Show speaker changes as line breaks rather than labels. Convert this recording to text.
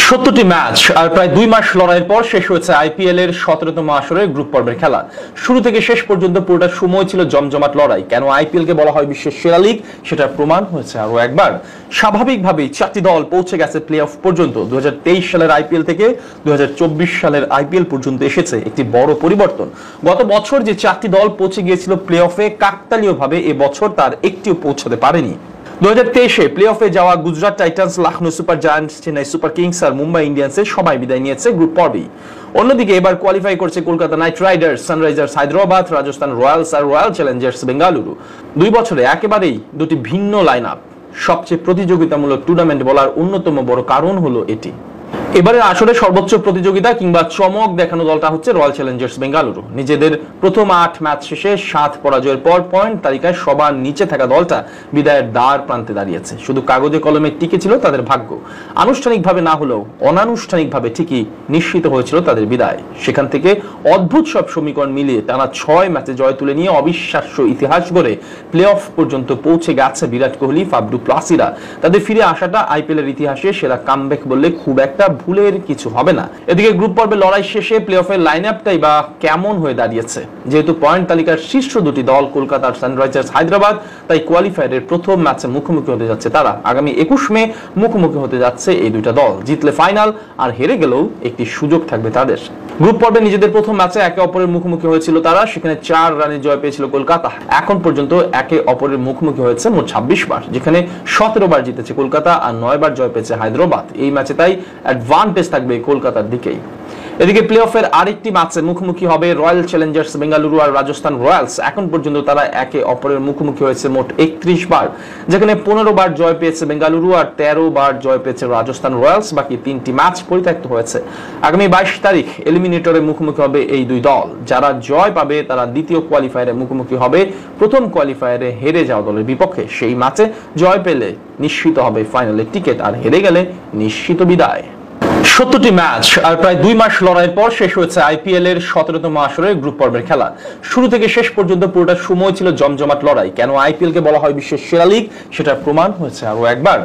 70টি match আর প্রায় 2 মাস লড়াইয়ের পর শেষ হয়েছে আইপিএল এর 17তম আসরের গ্রুপ পর্বের খেলা। শুরু থেকে শেষ পর্যন্ত পুরোটা সময় ছিল জমজমাট লড়াই। কেন আইপিএল কে বলা হয় বিশ্বের সেরা লিগ সেটার প্রমাণ হয়েছে আরো একবার। স্বাভাবিকভাবেই 4টি দল পৌঁছে গেছে প্লে অফ পর্যন্ত। 2023 সালের আইপিএল থেকে 2024 সালের আইপিএল পর্যন্ত এসেছে একটি বড় পরিবর্তন। গত বছর যে 4টি দল পৌঁছে গিয়েছিল প্লে অফে, কাকতালীয়ভাবে এবছর তার একটিও পৌঁছাতে পারেনি। 2023-এ প্লে অফে যাওয়া Gujarat Titans, Lucknow Super Giants, Chennai Super Kings আর মুম্বাই ইন্ডিয়ান্সের সবাই বিদায় নিয়েছে গ্রুপ পর্বেই। অন্যদিকে এবার কোয়ালিফাই করছে Kolkata Knight Riders, Sunrisers Hyderabad, Rajasthan Royals আর রয়্যাল চ্যালেঞ্জার্স বেঙ্গালুরু। 2 বছরে একেবারেই দুটি ভিন্ন লাইন আপ। সবচেয়ে প্রতিযোগিতামূলক টুর্নামেন্ট বলার অন্যতম বড় কারণ হলো এটি। এবারে আসলে সর্বোচ্চ প্রতিযোগিতা কিংবা চমক দেখানো দলটা হচ্ছে রয়্যাল চ্যালেঞ্জার্স বেঙ্গালুরু। নিজেদের প্রথম 8 ম্যাচ শেষে 7 পরাজয়ের পর পয়েন্ট তালিকায় সবার নিচে থাকা দলটা বিদায়ের দ্বার প্রান্তে দাঁড়িয়েছে। শুধু কাগজে কলমে টিকে ছিল তাদের ভাগ্য। আনুষ্ঠানিকভাবে না হলেও অনানুষ্ঠানিকভাবে ঠিকই নিশ্চিত হয়েছিল তাদের বিদায়। সেখান থেকে অদ্ভুত সব সমীকরণ মিলিয়ে টানা 6 ম্যাচে জয় তুলে নিয়ে অবিশ্বাস্য ইতিহাস গড়ে প্লে অফ পর্যন্ত পৌঁছে গেছে বিরাট কোহলি, ফাফ ডু প্লাসিরা। তাদের ফিরে আসাটা আইপিএল এর ইতিহাসে সেরা কামব্যাক বললে খুব একটা ভুলের কিছু হবে না। এদিকে গ্রুপ পর্বে লড়াই শেষে প্লে অফের লাইন আপটাই বা কেমন হয়ে দাঁড়িয়েছে। যেহেতু পয়েন্ট তালিকার শীর্ষ দুটি দল কলকাতার সানরাইজার্স হায়দ্রাবাদ, তাই কোয়ালিফায়ারের প্রথম ম্যাচে মুখোমুখি হতে যাচ্ছে তারা। আগামী 21 মে মুখোমুখি হতে যাচ্ছে এই দুইটা দল। জিতলে ফাইনাল, আর হেরে গেলেও একটি সুযোগ থাকবে তাদের। গ্রুপ পর্বে নিজেদের প্রথম ম্যাচে একে অপরের মুখোমুখি হয়েছিল তারা। সেখানে 4 রানে জয় পেয়েছিল কলকাতা। এখন পর্যন্ত একে অপরের মুখোমুখি হয়েছে মোট 26 বার, যেখানে 17 বার জিতেছে কলকাতা আর 9 বার জয় পেয়েছে হায়দ্রাবাদ। এই ম্যাচে তাই অ্যাডভান্টেজ থাকবে কলকাতার দিকেই। এদিকে প্লে অফের আরেকটি ম্যাচে মুখোমুখি হবে রয়্যাল চ্যালেঞ্জার্স বেঙ্গালুরু আর রাজস্থান রয়্যালস। এখন পর্যন্ত তারা একে অপরের মুখোমুখি হয়েছে মোট 31 বার, যেখানে 15 বার জয় পেয়েছে বেঙ্গালুরু আর 13 বার জয় পেয়েছে রাজস্থান রয়্যালস। বাকি 3টি ম্যাচ পরিত্যক্ত হয়েছে। আগামী 22 তারিখ এলিমিনেটরে মুখোমুখি হবে এই দুই দল। যারা জয় পাবে তারা দ্বিতীয় কোয়ালিফায়ারে মুখোমুখি হবে প্রথম কোয়ালিফায়ারে হেরে যাওয়া দলের বিপক্ষে। সেই ম্যাচে জয় পেলে নিশ্চিত হবে ফাইনালের টিকিট, আর হেরে গেলে নিশ্চিত বিদায়। 70টি ম্যাচ আর প্রায় 2 মাস লড়াইয়ের পর শেষ হয়েছে আইপিএল এর 17তম আসরের গ্রুপ পর্বের খেলা। শুরু থেকে শেষ পর্যন্ত পুরোটা সময় ছিল জমজমাট লড়াই। কেন আইপিএল কে বলা হয় বিশ্বের সেরা লিগ সেটার প্রমাণ হয়েছে আরো একবার।